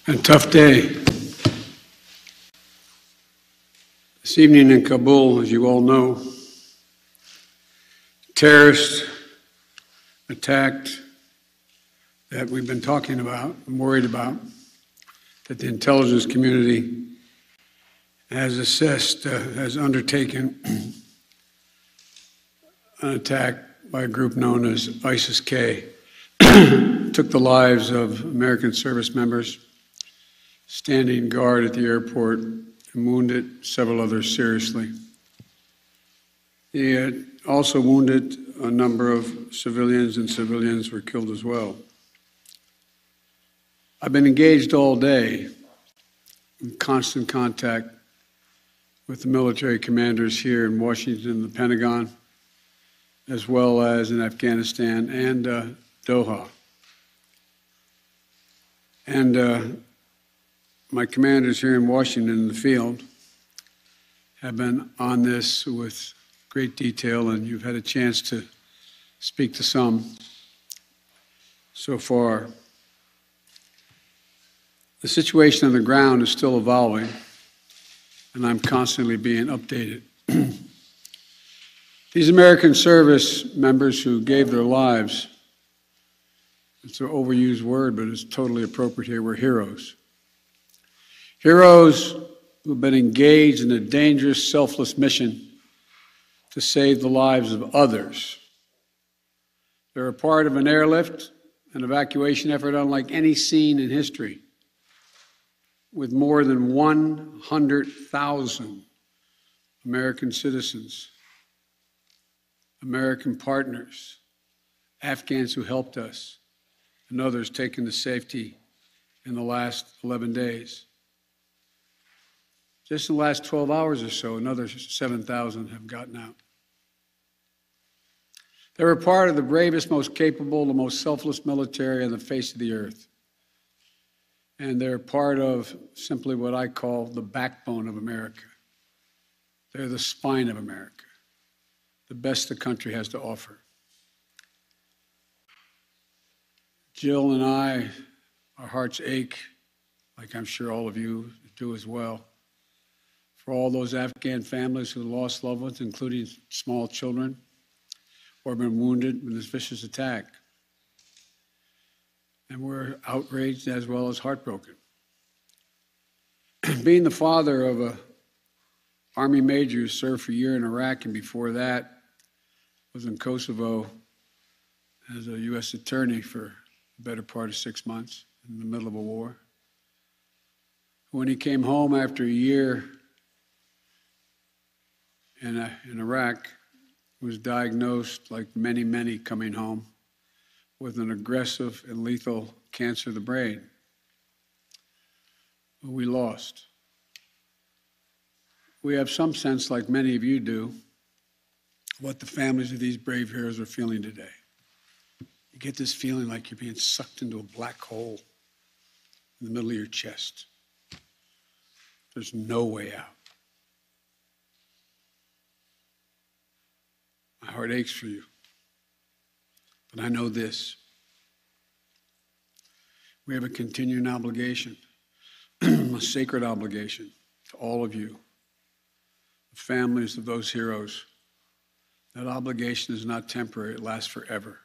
A tough day. This evening in Kabul, as you all know, terrorists attacked that we've been talking about and worried about, that the intelligence community has assessed, has undertaken an attack by a group known as ISIS-K. Took the lives of American service members, standing guard at the airport, and wounded several others seriously. He had also wounded a number of civilians, and civilians were killed as well. I've been engaged all day in constant contact with the military commanders here in Washington and the Pentagon, as well as in Afghanistan and Doha. And my commanders here in Washington in the field have been on this with great detail, and you've had a chance to speak to some so far. The situation on the ground is still evolving, and I'm constantly being updated. These American service members who gave their lives, it's an overused word, but it's totally appropriate here, were heroes. Heroes who have been engaged in a dangerous, selfless mission to save the lives of others. They're a part of an airlift, an evacuation effort unlike any seen in history, with more than 100,000 American citizens, American partners, Afghans who helped us, and others taken to safety in the last 11 days. Just in the last 12 hours or so, another 7,000 have gotten out. They were part of the bravest, most capable, the most selfless military on the face of the earth. And they're part of simply what I call the backbone of America. They're the spine of America, the best the country has to offer. Jill and I, our hearts ache, like I'm sure all of you do as well, for all those Afghan families who lost loved ones, including small children, or have been wounded in this vicious attack. And we're outraged as well as heartbroken. Being the father of an Army major who served for a year in Iraq, and before that was in Kosovo as a U.S. attorney for the better part of 6 months in the middle of a war. When he came home after a year in Iraq, was diagnosed, like many, many coming home, with an aggressive and lethal cancer of the brain. We lost. We have some sense, like many of you do, what the families of these brave heroes are feeling today. You get this feeling like you're being sucked into a black hole in the middle of your chest. There's no way out. My heart aches for you. But I know this. We have a continuing obligation, a sacred obligation to all of you, the families of those heroes. That obligation is not temporary, it lasts forever.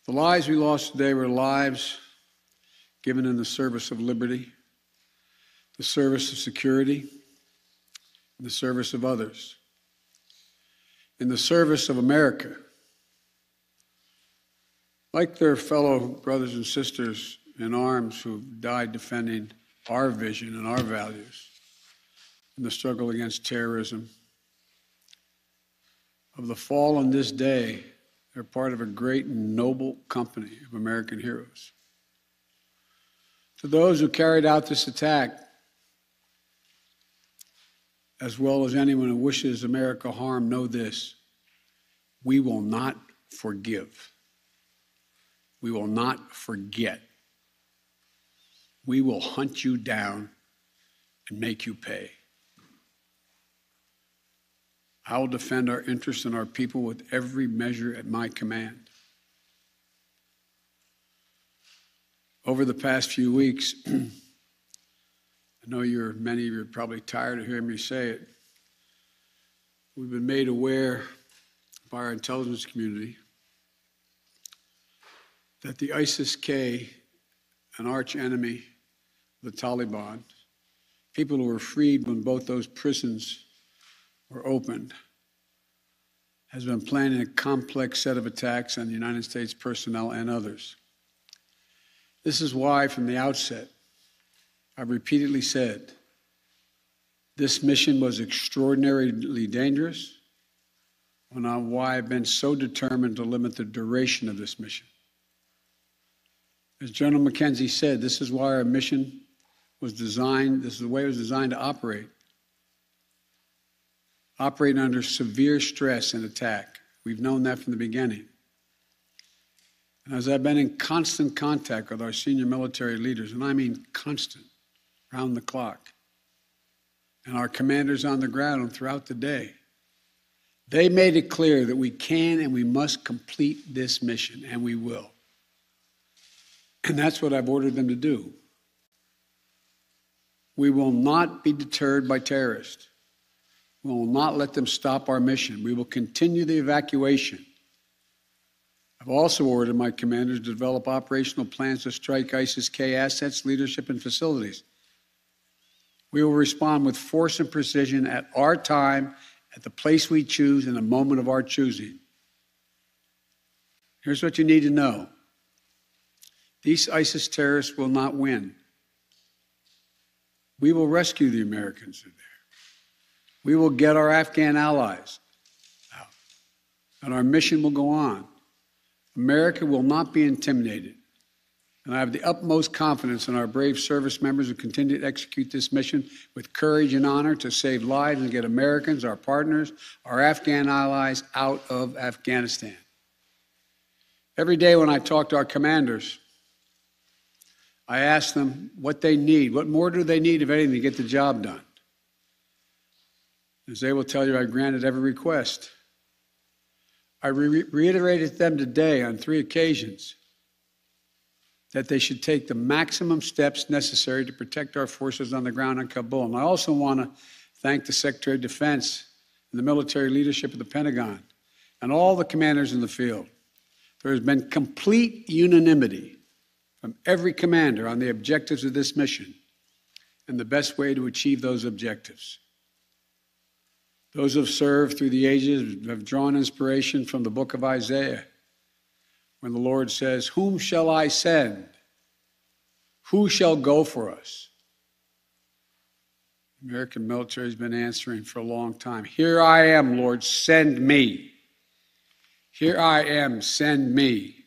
The lives we lost today were lives given in the service of liberty, the service of security, and the service of others, in the service of America. Like their fellow brothers and sisters in arms who died defending our vision and our values in the struggle against terrorism, of the fallen this day, they're part of a great and noble company of American heroes. To those who carried out this attack, as well as anyone who wishes America harm, know this: we will not forgive. We will not forget. We will hunt you down and make you pay. I will defend our interests and our people with every measure at my command. Over the past few weeks, I know many of you are probably tired of hearing me say it. We've been made aware by our intelligence community that the ISIS-K, an arch enemy of the Taliban, people who were freed when both those prisons were opened, has been planning a complex set of attacks on the United States personnel and others. This is why, from the outset, I've repeatedly said this mission was extraordinarily dangerous, and on why I've been so determined to limit the duration of this mission. As General McKenzie said, this is why our mission was designed, this is the way it was designed to operate under severe stress and attack. We've known that from the beginning. And as I've been in constant contact with our senior military leaders, and I mean constant, round the clock, and our commanders on the ground throughout the day, they made it clear that we can and we must complete this mission, and we will. And that's what I've ordered them to do. We will not be deterred by terrorists. We will not let them stop our mission. We will continue the evacuation. I've also ordered my commanders to develop operational plans to strike ISIS-K assets, leadership, and facilities. We will respond with force and precision at our time, at the place we choose, in the moment of our choosing. Here's what you need to know. These ISIS terrorists will not win. We will rescue the Americans who are there. We will get our Afghan allies out, and our mission will go on. America will not be intimidated, and I have the utmost confidence in our brave service members who continue to execute this mission with courage and honor to save lives and get Americans, our partners, our Afghan allies out of Afghanistan. Every day when I talk to our commanders, I ask them what they need. What more do they need, if anything, to get the job done? As they will tell you, I granted every request. I reiterated to them today on 3 occasions that they should take the maximum steps necessary to protect our forces on the ground in Kabul. And I also want to thank the Secretary of Defense and the military leadership of the Pentagon and all the commanders in the field. There has been complete unanimity from every commander on the objectives of this mission and the best way to achieve those objectives. Those who have served through the ages have drawn inspiration from the book of Isaiah, when the Lord says, "Whom shall I send? Who shall go for us?" The American military has been answering for a long time. "Here I am, Lord, send me. Here I am, send me."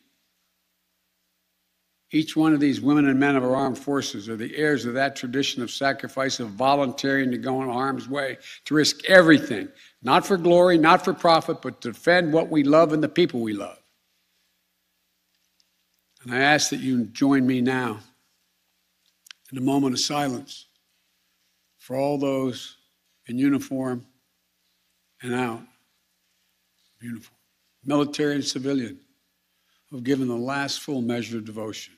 Each one of these women and men of our armed forces are the heirs of that tradition of sacrifice, of volunteering to go in harm's way, to risk everything, not for glory, not for profit, but to defend what we love and the people we love. And I ask that you join me now in a moment of silence for all those in uniform and out of uniform, military and civilian, who have given the last full measure of devotion.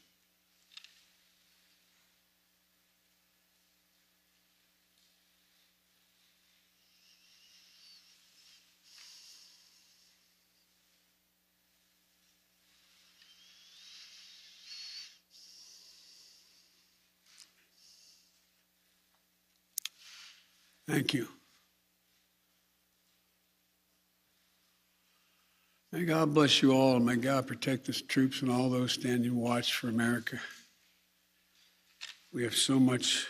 Thank you. May God bless you all, and may God protect the troops and all those standing watch for America. We have so much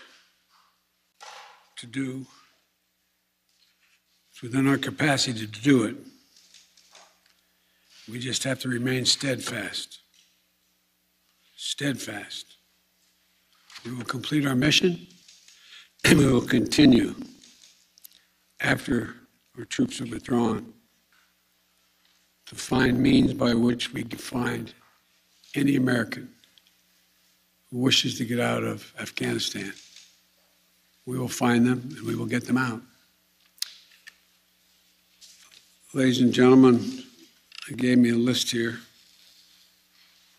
to do. It's within our capacity to do it. We just have to remain steadfast. Steadfast. We will complete our mission, and we will continue after our troops are withdrawn to find means by which we can find any American who wishes to get out of Afghanistan. We will find them and we will get them out. Ladies and gentlemen, I gave me a list here.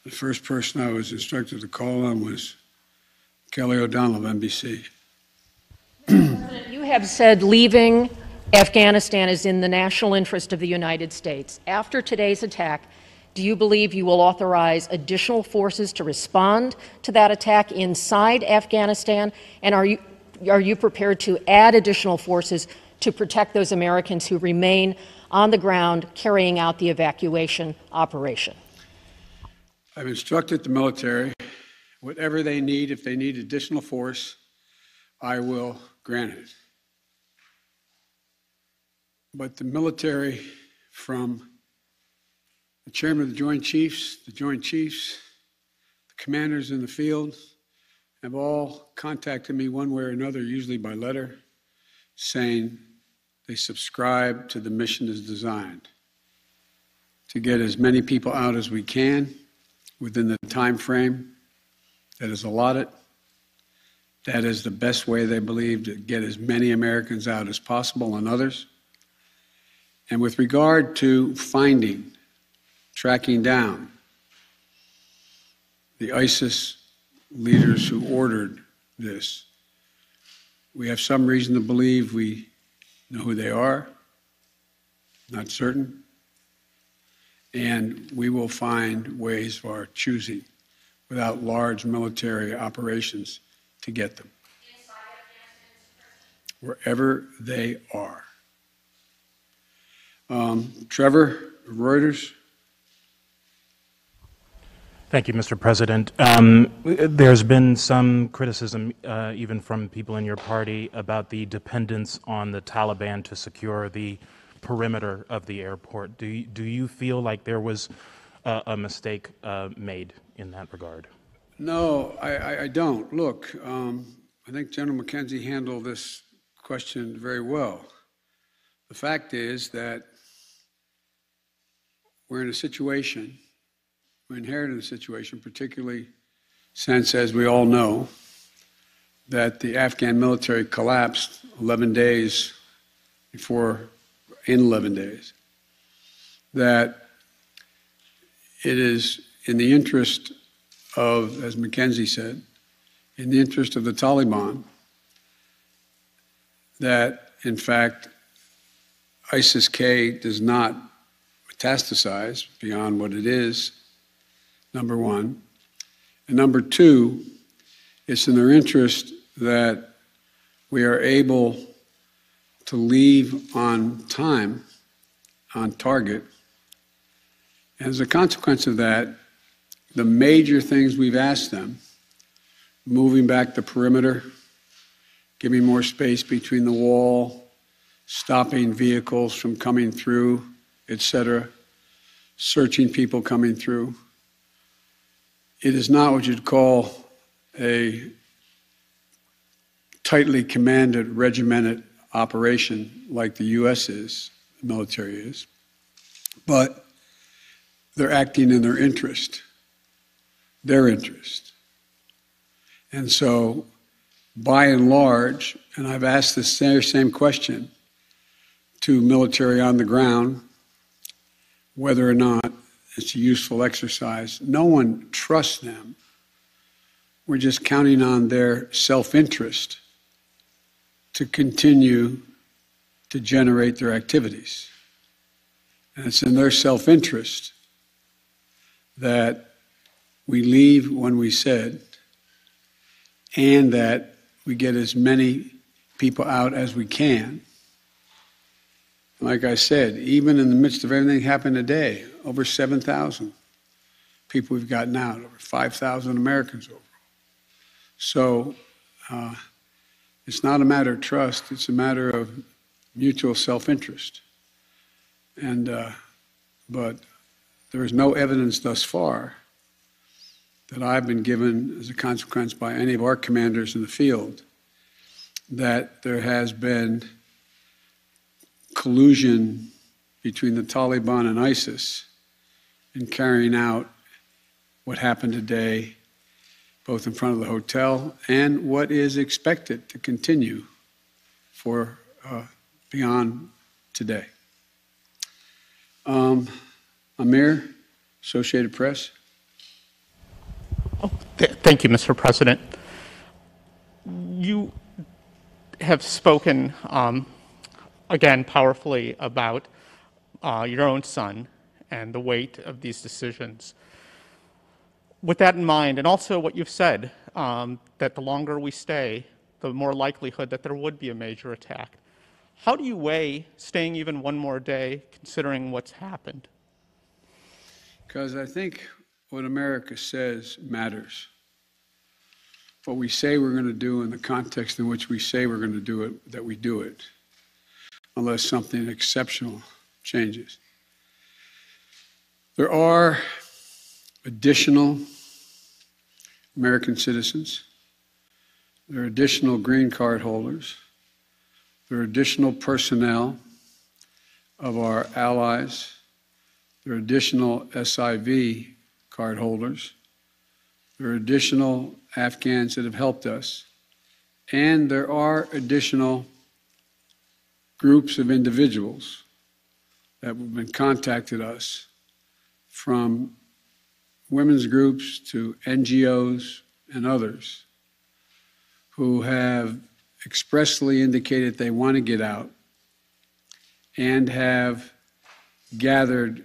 The first person I was instructed to call on was Kelly O'Donnell of NBC. You have said leaving Afghanistan is in the national interest of the United States. After today's attack, do you believe you will authorize additional forces to respond to that attack inside Afghanistan? And are you prepared to add additional forces to protect those Americans who remain on the ground carrying out the evacuation operation? I've instructed the military, whatever they need, if they need additional force, I will grant it. But the military, from the chairman of the Joint Chiefs, the commanders in the field, have all contacted me one way or another, usually by letter, saying they subscribe to the mission as designed to get as many people out as we can within the time frame that is allotted. That is the best way, they believe, to get as many Americans out as possible and others. And with regard to finding, tracking down the ISIS leaders who ordered this, we have some reason to believe we know who they are, not certain, and we will find ways of our choosing without large military operations to get them wherever they are. Trevor, Reuters. Thank you, Mr. President. There's been some criticism, even from people in your party, about the dependence on the Taliban to secure the perimeter of the airport. Do you feel like there was a mistake made in that regard? No, I don't. Look, I think General McKenzie handled this question very well. The fact is that we're in a situation, we inherited a situation, particularly since, as we all know, that the Afghan military collapsed 11 days before, in 11 days, that it is in the interest of, as McKenzie said, in the interest of the Taliban, that in fact ISIS-K does not metastasize beyond what it is, number one. And number two, it's in their interest that we are able to leave on time, on target. And as a consequence of that, the major things we've asked them, moving back the perimeter, giving more space between the wall, stopping vehicles from coming through, etc., searching people coming through. It is not what you'd call a tightly commanded, regimented operation like the U.S. is, the military is, but they're acting in their interest. And so, by and large, and I've asked this same question to military on the ground, whether or not it's a useful exercise. No one trusts them. We're just counting on their self-interest to continue to generate their activities. And it's in their self-interest that we leave when we said, and that we get as many people out as we can. Like I said, even in the midst of everything that happened today, over 7,000 people we've gotten out, over 5,000 Americans overall. So it's not a matter of trust, it's a matter of mutual self-interest. And but there is no evidence thus far that I've been given as a consequence by any of our commanders in the field that there has been collusion between the Taliban and ISIS in carrying out what happened today, both in front of the hotel and what is expected to continue for beyond today. Amir, Associated Press. Thank you, Mr. President. You have spoken, again, powerfully about your own son and the weight of these decisions. With that in mind, and also what you've said, that the longer we stay, the more likelihood that there would be a major attack. How do you weigh staying even one more day, considering what's happened? Because I think what America says matters. What we say we're going to do in the context in which we say we're going to do it, that we do it, unless something exceptional changes. There are additional American citizens. There are additional green card holders. There are additional personnel of our allies. There are additional SIV card holders. There are additional Afghans that have helped us. And there are additional groups of individuals that have been contacted us, from women's groups to NGOs and others, who have expressly indicated they want to get out and have gathered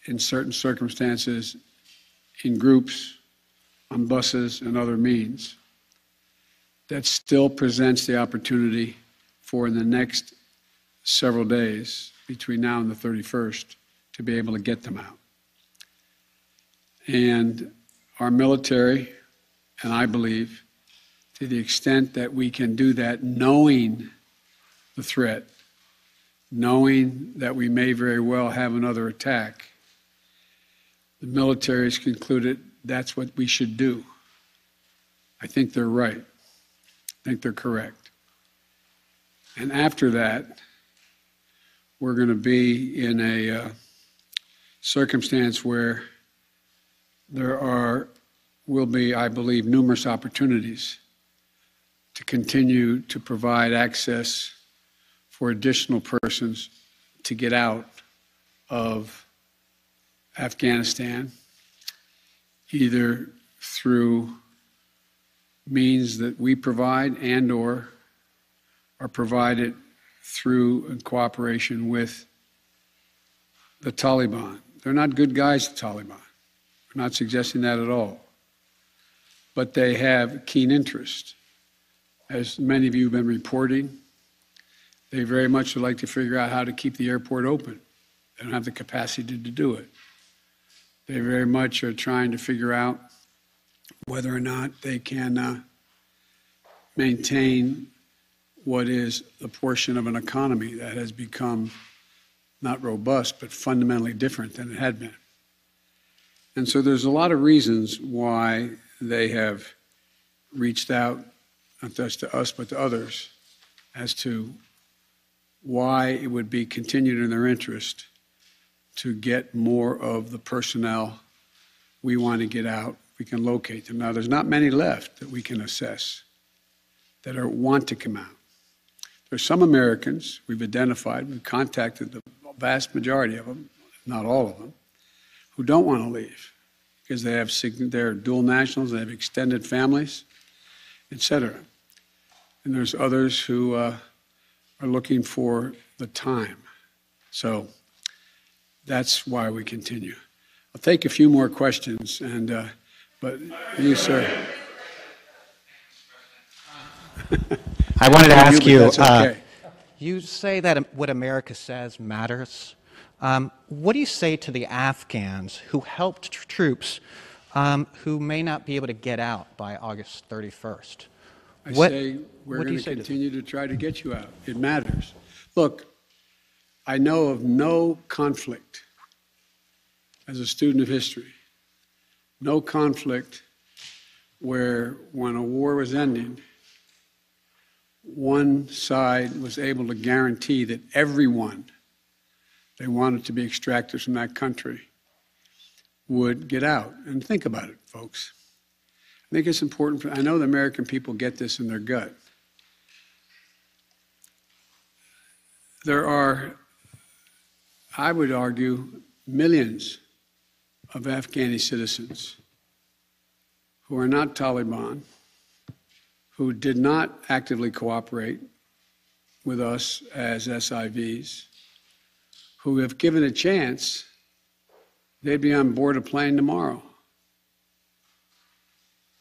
in certain circumstances in groups, on buses and other means. That still presents the opportunity for, in the next several days, between now and the 31st, to be able to get them out. And our military, and I believe, to the extent that we can do that, knowing the threat, knowing that we may very well have another attack, the military has concluded that's what we should do. I think they're right. I think they're correct. And after that, we're going to be in a circumstance where will be, I believe, numerous opportunities to continue to provide access for additional persons to get out of Afghanistan, either through means that we provide and or are provided through in cooperation with the Taliban. They're not good guys, the Taliban. We're not suggesting that at all. But they have keen interest. As many of you have been reporting, they very much would like to figure out how to keep the airport open. They don't have the capacity to do it. They very much are trying to figure out whether or not they can maintain what is the portion of an economy that has become not robust, but fundamentally different than it had been. And so there's a lot of reasons why they have reached out, not just to us, but to others, as to why it would be continued in their interest to get more of the personnel we want to get out. We can locate them. Now, there's not many left that we can assess that want to come out. There's some Americans we've identified, we've contacted the vast majority of them, not all of them, who don't want to leave because they're dual nationals, they have extended families, etc. And there's others who are looking for the time. So that's why we continue. I'll take a few more questions, but you, sir. I wanted to ask you, okay. You say that what America says matters. What do you say to the Afghans who helped troops who may not be able to get out by August 31st? I say we're going to continue to try to get you out. It matters. Look, I know of no conflict, as a student of history, no conflict where when a war was ending, one side was able to guarantee that everyone they wanted to be extracted from that country would get out. And think about it, folks. I think it's important. I know the American people get this in their gut. There are, I would argue, millions of Afghani citizens who are not Taliban, who did not actively cooperate with us as SIVs, who have given a chance, they'd be on board a plane tomorrow.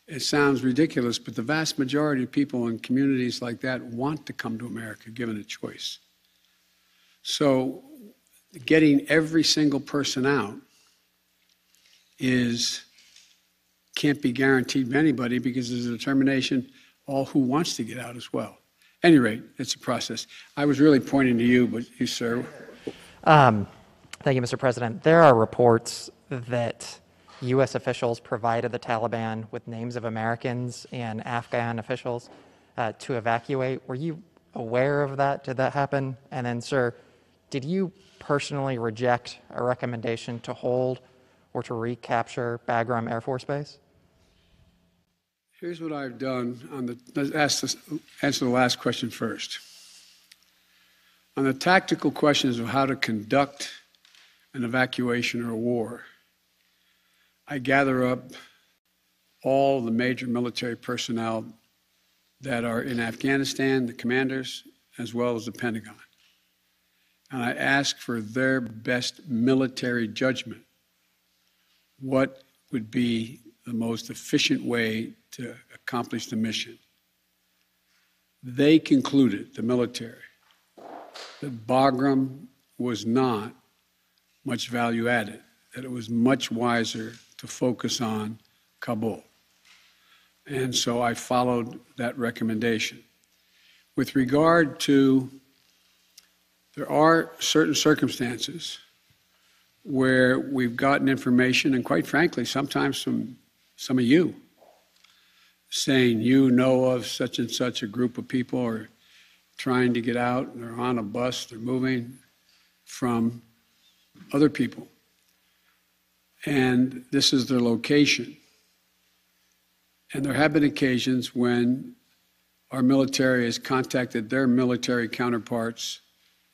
It sounds ridiculous, but the vast majority of people in communities like that want to come to America, given a choice. So getting every single person out can't be guaranteed by anybody because there's a determination all who wants to get out as well. At any rate, it's a process. I was really pointing to you, but you, sir. Thank you, Mr. President. There are reports that U.S. officials provided the Taliban with names of Americans and Afghan officials to evacuate. Were you aware of that? Did that happen? And then, sir, did you personally reject a recommendation to hold or to recapture Bagram Air Force Base? Here's what I've done. Let's answer the last question first. On the tactical questions of how to conduct an evacuation or a war, I gather up all the major military personnel that are in Afghanistan, the commanders, as well as the Pentagon. And I ask for their best military judgment. What would be the most efficient way to accomplish the mission? They concluded, the military, that Bagram was not much value added, that it was much wiser to focus on Kabul. And so I followed that recommendation. With regard to, there are certain circumstances where we've gotten information, and quite frankly, sometimes from some of you, saying you know of such and such a group of people are trying to get out, and they're on a bus, they're moving from other people. And this is their location. And there have been occasions when our military has contacted their military counterparts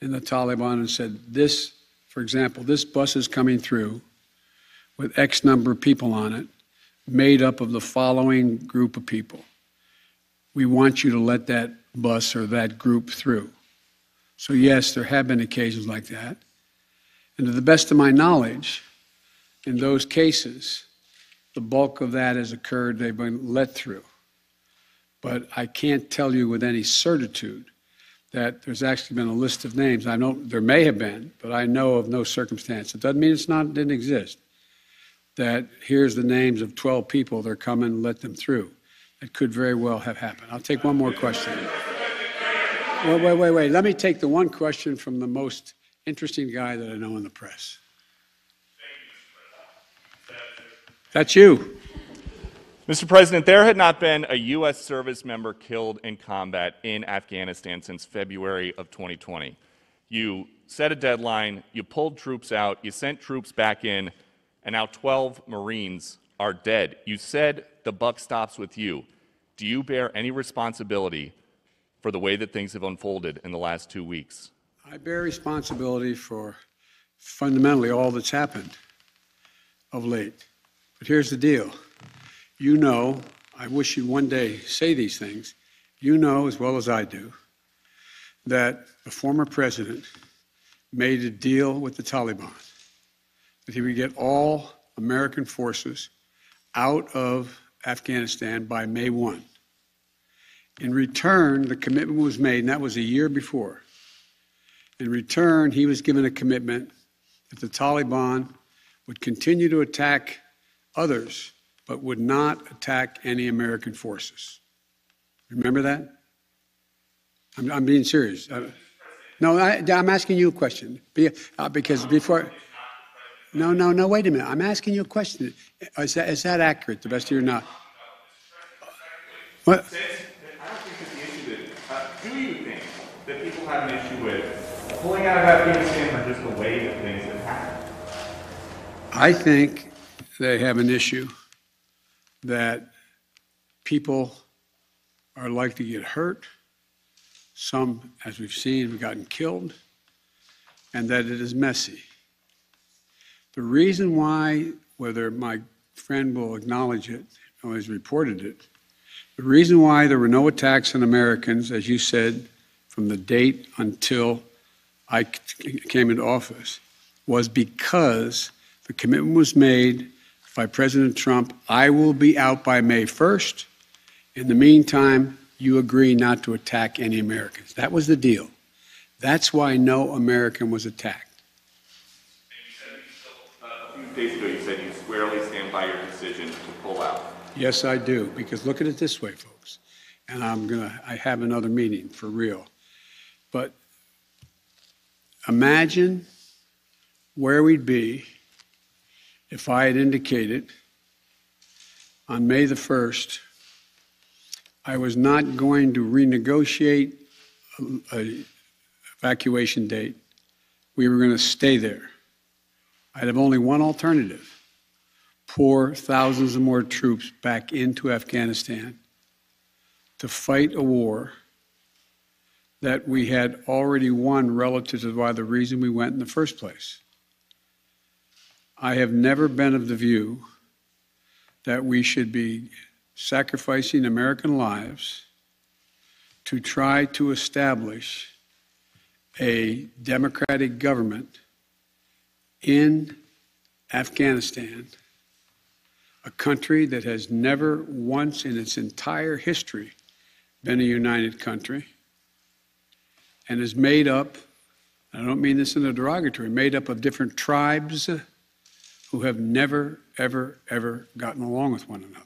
in the Taliban and said, this, for example, this bus is coming through with X number of people on it, made up of the following group of people. We want you to let that bus or that group through. So yes, there have been occasions like that. And to the best of my knowledge, in those cases, the bulk of that has occurred, they've been let through. But I can't tell you with any certitude that there's actually been a list of names. I know there may have been, but I know of no circumstance. It doesn't mean it didn't exist. That here's the names of 12 people, they're coming, let them through. It could very well have happened. I'll take one more question. Wait. Let me take the one question from the most interesting guy that I know in the press. That's you. Mr. President, there had not been a U.S. service member killed in combat in Afghanistan since February of 2020. You set a deadline, you pulled troops out, you sent troops back in, and now 12 Marines are dead. You said the buck stops with you. Do you bear any responsibility for the way that things have unfolded in the last 2 weeks? I bear responsibility for fundamentally all that's happened of late. But here's the deal. You know, I wish you'd one day say these things, you know as well as I do, that the former president made a deal with the Taliban that he would get all American forces out of Afghanistan by May 1. In return, the commitment was made, and that was a year before. In return, he was given a commitment that the Taliban would continue to attack others, but would not attack any American forces. Remember that? I'm being serious. No, I'm asking you a question. Because before... No, wait a minute. I'm asking you a question. Is that accurate, the best of your knowledge? What? I don't think it's the issue that... do you think that people have an issue with pulling out of Afghanistan or just the way that things have happened? I think they have an issue that people are likely to get hurt. Some, as we've seen, have gotten killed, and that it is messy. The reason why, whether my friend will acknowledge it always reported it. The reason why there were no attacks on Americans, as you said, from the date until I came into office, was because the commitment was made by President Trump, I will be out by May 1st. In the meantime, you agree not to attack any Americans. That was the deal. That's why no American was attacked. A few days ago, you said you squarely stand by your decision to pull out. Yes, I do, because look at it this way, folks, and I have another meeting for real. But imagine where we'd be if I had indicated on May the 1st I was not going to renegotiate an evacuation date. We were going to stay there. I'd have only one alternative: pour thousands of more troops back into Afghanistan to fight a war that we had already won relative to why the reason we went in the first place. I have never been of the view that we should be sacrificing American lives to try to establish a democratic government in Afghanistan, a country that has never once in its entire history been a united country and is made up, I don't mean this in a derogatory, made up of different tribes who have never, ever, ever gotten along with one another.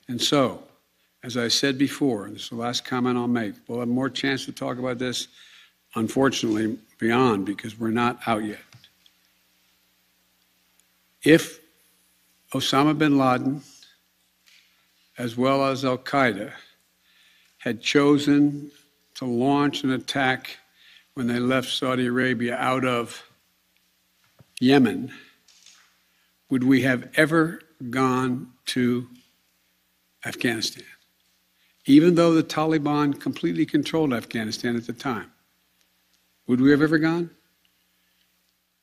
And so, as I said before, and this is the last comment I'll make, we'll have more chance to talk about this, unfortunately, beyond, because we're not out yet. If Osama bin Laden, as well as al-Qaeda, had chosen to launch an attack when they left Saudi Arabia out of Yemen, would we have ever gone to Afghanistan? Even though the Taliban completely controlled Afghanistan at the time, would we have ever gone?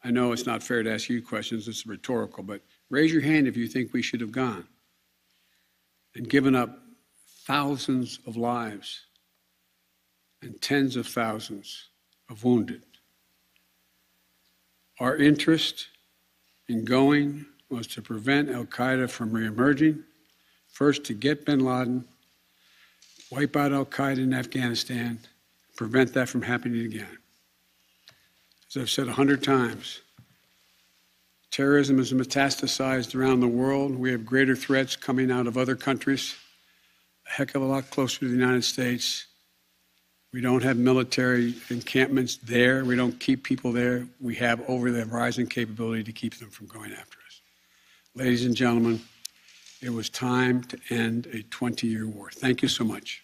I know it's not fair to ask you questions, it's rhetorical, but raise your hand if you think we should have gone and given up thousands of lives and tens of thousands of wounded. Our interest in going was to prevent al-Qaeda from reemerging, first to get bin Laden, wipe out al-Qaeda in Afghanistan, prevent that from happening again. As I've said 100 times, terrorism is metastasized around the world. We have greater threats coming out of other countries, a heck of a lot closer to the United States. We don't have military encampments there. We don't keep people there. We have over-the-horizon capability to keep them from going after us. Ladies and gentlemen, it was time to end a 20-year war. Thank you so much.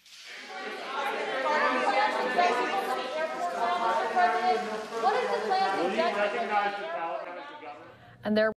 And there